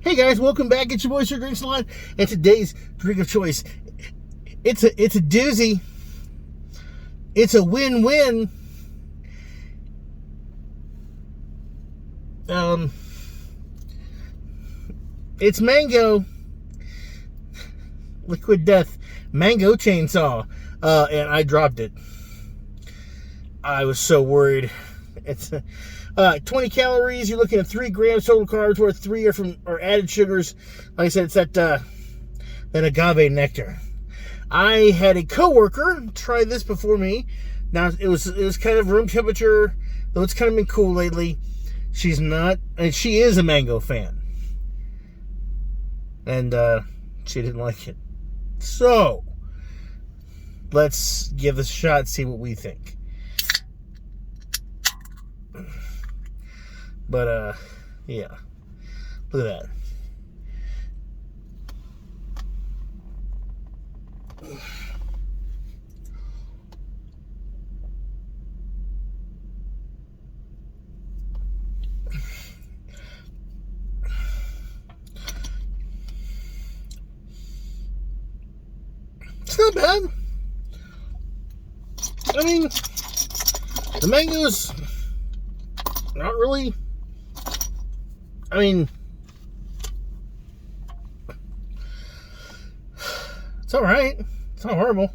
Hey guys, welcome back. It's your boy Sir Drinks a Lot, and today's drink of choice. It's a doozy. It's a win-win. It's mango. Liquid Death mango chainsaw, and I dropped it. I was so worried. It's 20 calories. You're looking at 3 grams total carbs, where 3 are added sugars. Like I said, it's that agave nectar. I had a coworker try this before me. Now it was kind of room temperature, though it's kind of been cool lately. She's not, and she is a mango fan, and she didn't like it. So let's give this a shot, see what we think. But, yeah. Look at that. It's not bad. I mean, the mango's not really... I mean, it's all right. It's not horrible.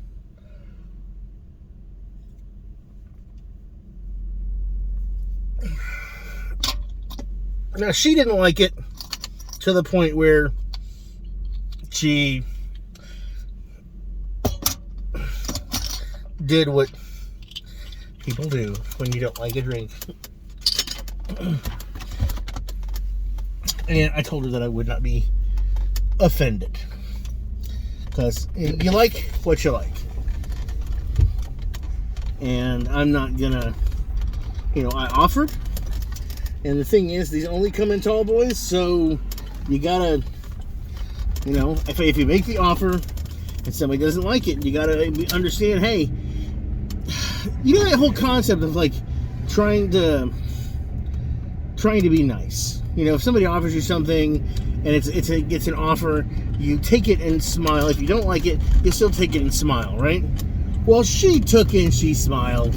Now, she didn't like it to the point where she did what people do when you don't like a drink. And I told her that I would not be offended, because you like what you like, and I'm not gonna, I offered, and the thing is, these only come in tall boys, so you gotta, if you make the offer and somebody doesn't like it, you gotta understand, hey, that whole concept of like trying to be nice. If somebody offers you something and it's an offer, you take it and smile. If you don't like it, you still take it and smile, right? Well, she took it and she smiled.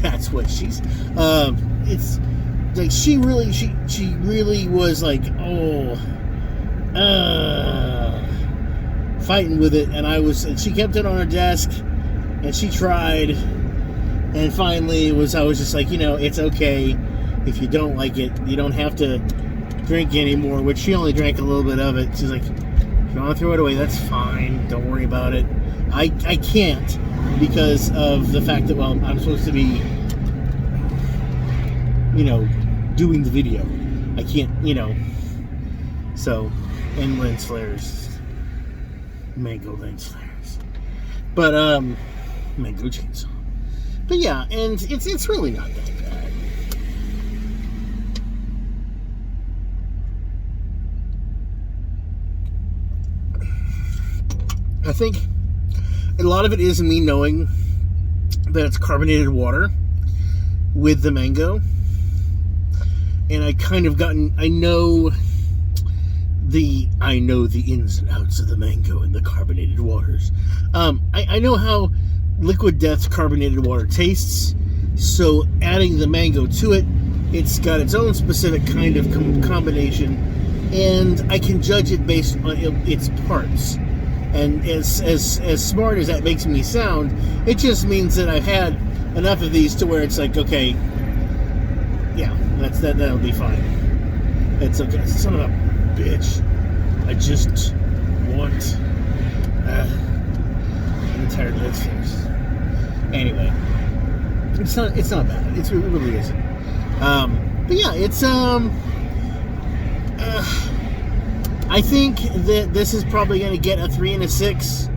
That's what she's. It's like she really was like, fighting with it, and she kept it on her desk, and she tried, and finally I was just like, it's okay. If you don't like it, you don't have to drink anymore, which she only drank a little bit of it. She's like, if you want to throw it away, that's fine. Don't worry about it. I can't, because of the fact that, I'm supposed to be, doing the video. I can't, so, and lens flares. Mango lens flares. But, mango chainsaw. But yeah, and it's really not that bad. I think a lot of it is me knowing that it's carbonated water with the mango, and I know the ins and outs of the mango and the carbonated waters. I know how Liquid Death's carbonated water tastes, so adding the mango to it, it's got its own specific kind of combination, and I can judge it based on its parts. And as smart as that makes me sound, it just means that I've had enough of these to where it's like, okay, yeah, that'll be fine. It's okay. Son of a bitch. I just want I'm tired of those things. Anyway, it's not bad. It really isn't. But yeah, it's I think that this is probably going to get a 3 and a 6.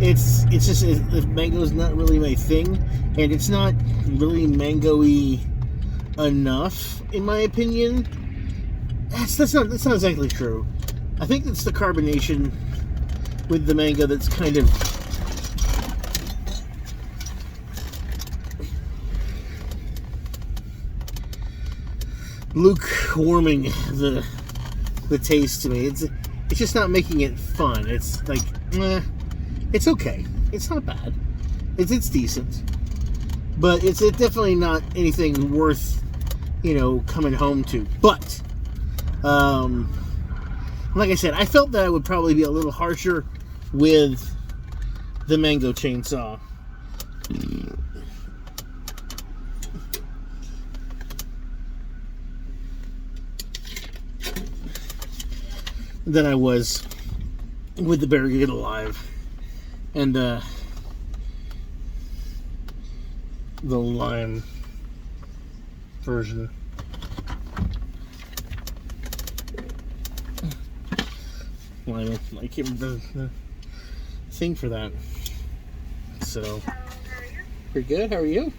It's just, the mango's not really my thing, and it's not really mango-y enough, in my opinion. That's not exactly true. I think it's the carbonation with the mango that's kind of lukewarming the the taste to me. It's just not making it fun. It's like, it's okay. It's not bad. It's decent, but it's definitely not anything worth, coming home to. But, like I said, I felt that I would probably be a little harsher with the mango chainsaw. Than I was with the Barricade Alive and the lime version. Lime, I can't remember the thing for that. So, you're good. How are you?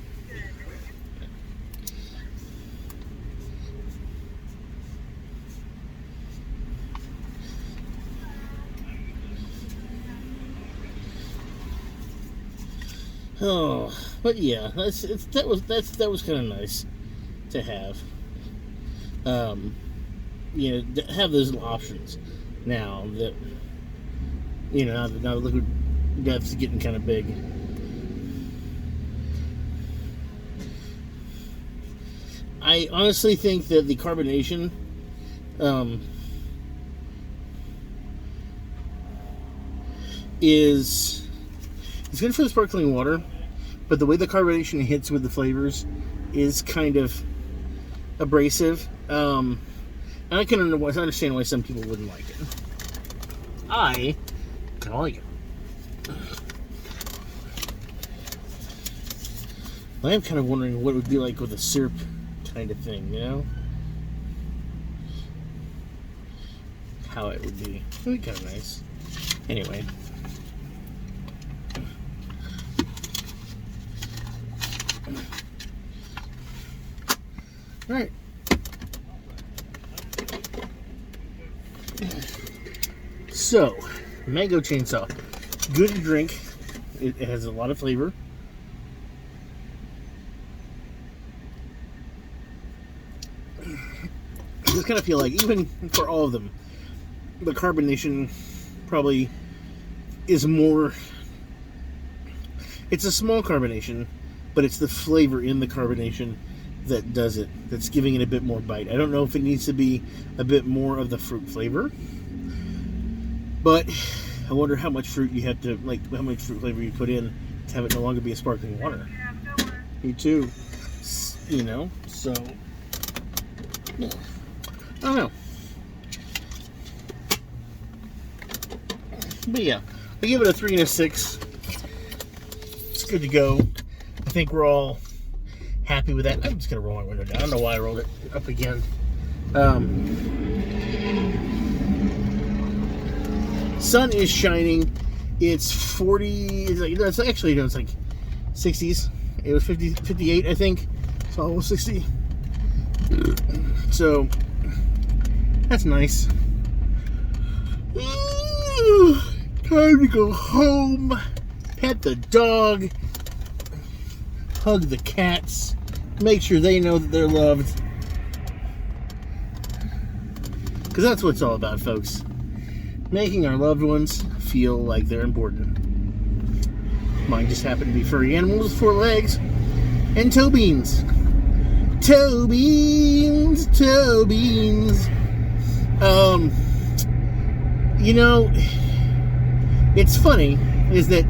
Oh, but yeah, that was kind of nice to have. Have those little options now that now the liquid death's getting kind of big. I honestly think that the carbonation it's good for the sparkling water, but the way the carbonation hits with the flavors is kind of abrasive. And I can understand why some people wouldn't like it. I kind of like it. I am kind of wondering what it would be like with a syrup kind of thing, How it would be. It would be kind of nice. Anyway. Alright. So, mango chainsaw. Good to drink. It has a lot of flavor. I just kind of feel like, even for all of them, the carbonation probably is more... It's a small carbonation, but it's the flavor in the carbonation that does it, that's giving it a bit more bite. I don't know if it needs to be a bit more of the fruit flavor, but I wonder how much fruit you have to, how much fruit flavor you put in to have it no longer be a sparkling water. Me too. So, I don't know. But yeah, I give it a 3 and a 6. It's good to go. I think we're all happy with that. I'm just going to roll my window down. I don't know why I rolled it up again. Sun is shining. It's 40. It's actually, it's like 60s. It was 58, I think. It's almost 60. So, that's nice. Ooh, time to go home. Pet the dog. Hug the cats. Make sure they know that they're loved. Because that's what it's all about, folks. Making our loved ones feel like they're important. Mine just happen to be furry animals with 4 legs and toe beans. Toe beans, toe beans. It's funny is that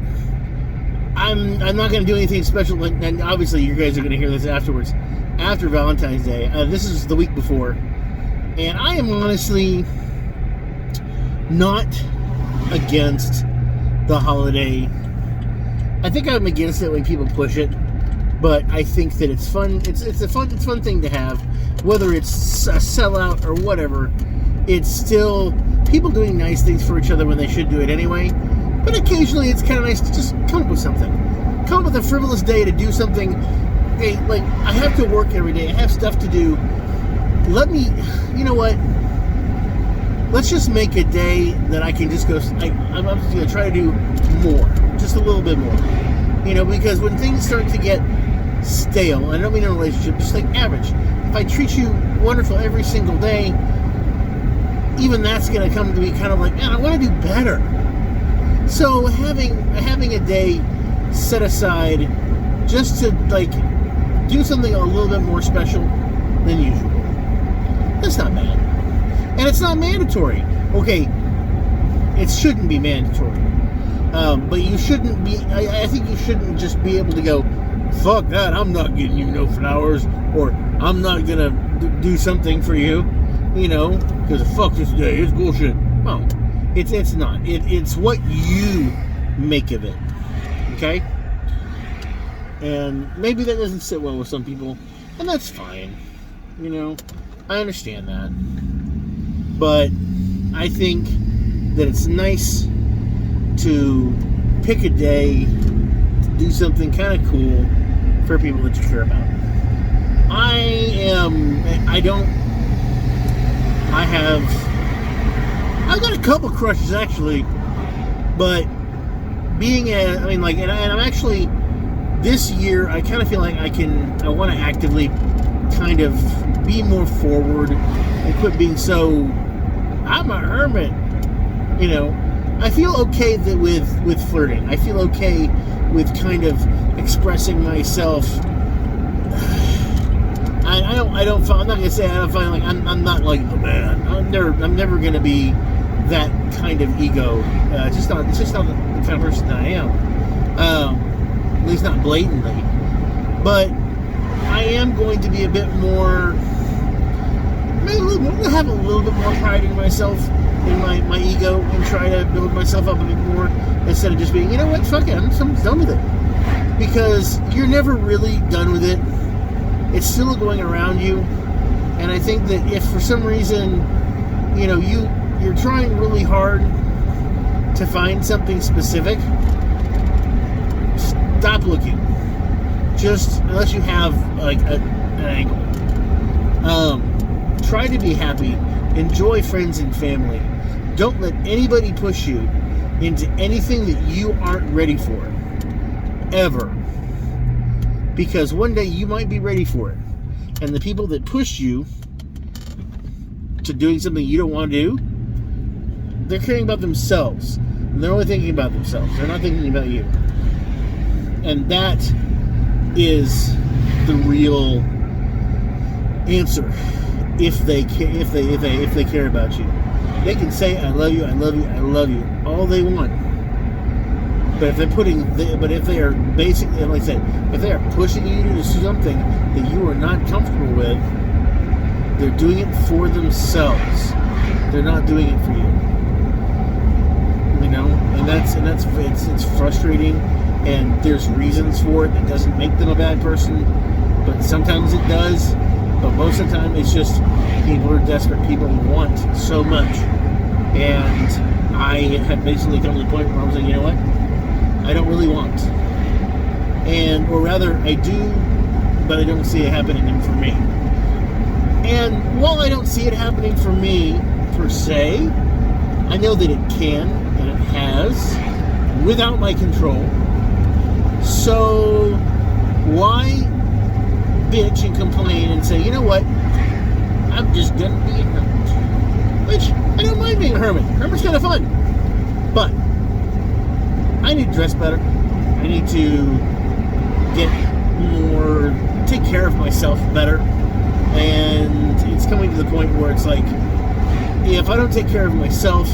I'm not going to do anything special, and obviously you guys are going to hear this afterwards, after Valentine's Day. This is the week before, and I am honestly not against the holiday. I think I'm against it when people push it, but I think that it's fun. It's a fun thing to have, whether it's a sellout or whatever. It's still people doing nice things for each other when they should do it anyway. But occasionally it's kind of nice to just come up with something. Come up with a frivolous day to do something. Hey, I have to work every day. I have stuff to do. You know what? Let's just make a day that I can just go. I'm just going to try to do more. Just a little bit more. Because when things start to get stale, I don't mean in a relationship, just like average. If I treat you wonderful every single day, even that's going to come to be kind of like, man, I want to do better. So having a day set aside just to like do something a little bit more special than usual, that's not bad. And it's not mandatory. Okay, it shouldn't be mandatory. But you shouldn't be, I think you shouldn't just be able to go, fuck that, I'm not getting you no flowers, or I'm not gonna do something for you, because fuck this day, it's bullshit. No, it's not. It's what you make of it, okay? And maybe that doesn't sit well with some people, and that's fine. I understand that. But I think that it's nice to pick a day to do something kind of cool for people that you care about. I've got a couple crushes actually, but and I'm actually, this year I kind of feel like I want to actively kind of be more forward and quit being so, I'm a hermit, I feel okay that with flirting. I feel okay with kind of expressing myself. I'm not gonna say I don't find like I'm not like the man. I'm never gonna be that kind of ego. It's just not the kind of person that I am. At least not blatantly. But I am going to be a bit more. Maybe have a little bit more pride in myself, in my ego, and try to build myself up a bit more instead of just being, you know what, fuck it, I'm done with it. Because you're never really done with it. It's still going around you. And I think that if for some reason, you're trying really hard to find something specific, stop looking. Just, unless you have like an angle. Try to be happy. Enjoy friends and family. Don't let anybody push you into anything that you aren't ready for. Ever. Because one day you might be ready for it. And the people that push you to doing something you don't want to do, they're caring about themselves. And they're only thinking about themselves. They're not thinking about you. And that is the real answer. If they care about you, they can say I love you, I love you, I love you all they want. But if they are basically, like I said, if they are pushing you to do something that you are not comfortable with, they're doing it for themselves. They're not doing it for you. And it's frustrating, and there's reasons for it. It doesn't make them a bad person, but sometimes it does. But most of the time, it's just people are desperate. People want so much. And I have basically come to the point where I was like, you know what? I don't really want. Or rather, I do, but I don't see it happening for me. And while I don't see it happening for me, per se, I know that it can, and it has, without my control. So, why bitch and complain and say, you know what, I'm just gonna be a hermit. Which, I don't mind being a hermit. Hermit's kind of fun. But I need to dress better. I need to take care of myself better. And it's coming to the point where it's like, if I don't take care of myself,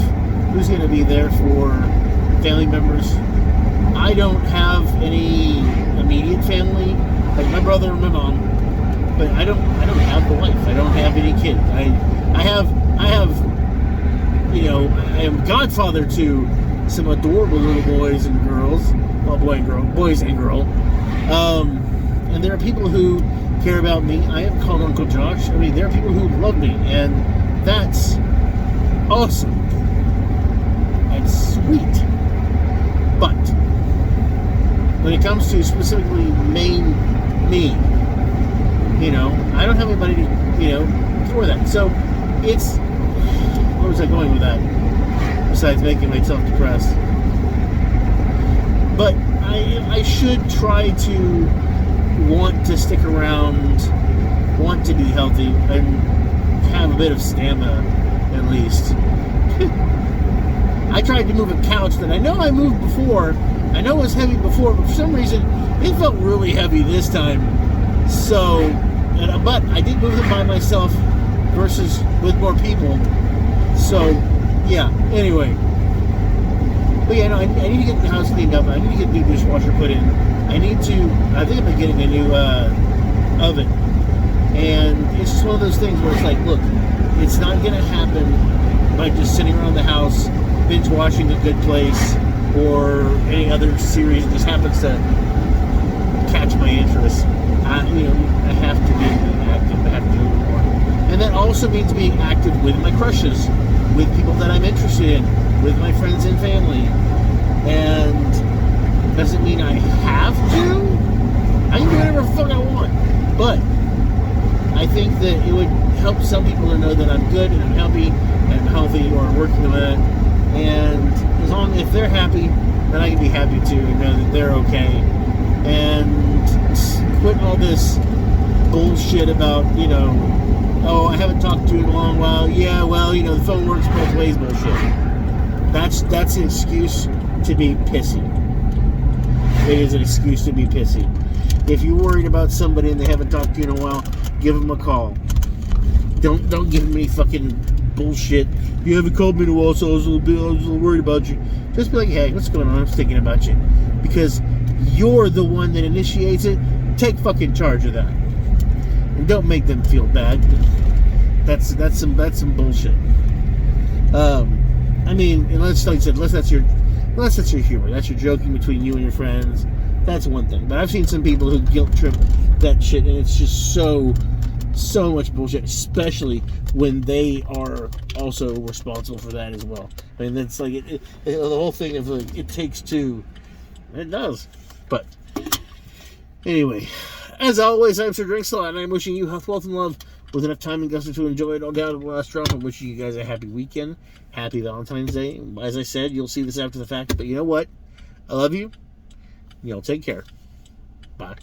who's going to be there for family members? I don't have any immediate family, like my brother and my mom, but I don't have a wife. I don't have any kids. I am godfather to some adorable little boys and girls. Well, boys and girl. And there are people who care about me. I am called Uncle Josh. I mean, there are people who love me, and that's awesome. That's sweet. But when it comes to specifically me, I don't have anybody to, for that. So it's, where was I going with that? Besides making myself depressed. But I should try to want to stick around, want to be healthy, and have a bit of stamina at least. I tried to move a couch that I know I moved before. I know it was heavy before, but for some reason, it felt really heavy this time. So, but I did move it by myself versus with more people. So, yeah, anyway. But yeah, no, I need to get the house cleaned up. I need to get the new dishwasher put in. I think I'm getting a new oven. And it's just one of those things where it's like, look, it's not going to happen by just sitting around the house, binge watching The Good Place, or any other series that just happens to catch my interest. I have to be active. I have to do it more. And that also means being active with my crushes, with people that I'm interested in, with my friends and family. And doesn't mean I have to. I can do whatever the fuck I want. But I think that it would help some people to know that I'm good and I'm happy and I'm healthy or working on it. And as long as they're happy, then I can be happy too and know that they're okay. And quit all this bullshit about, oh, I haven't talked to you in a long while. Yeah, well, the phone works both ways bullshit. That's an excuse to be pissy. It is an excuse to be pissy. If you're worried about somebody and they haven't talked to you in a while, give them a call. Don't give me fucking bullshit. You haven't called me in a while, so I was a little worried about you. Just be like, hey, what's going on? I was thinking about you. Because you're the one that initiates it. Take fucking charge of that. And don't make them feel bad. That's some bullshit. Unless that's your humor. That's your joking between you and your friends. That's one thing. But I've seen some people who guilt trip that shit, and it's just so much bullshit, especially when they are also responsible for that as well. I mean, that's like the whole thing of like, it takes two. It does. But anyway, as always, I'm Sir Drinkslot, and I'm wishing you health, wealth, and love with enough time and gusto to enjoy it all down to the last drop. I'm wishing you guys a happy weekend, happy Valentine's Day. As I said, you'll see this after the fact, but you know what? I love you. Y'all take care. Bye.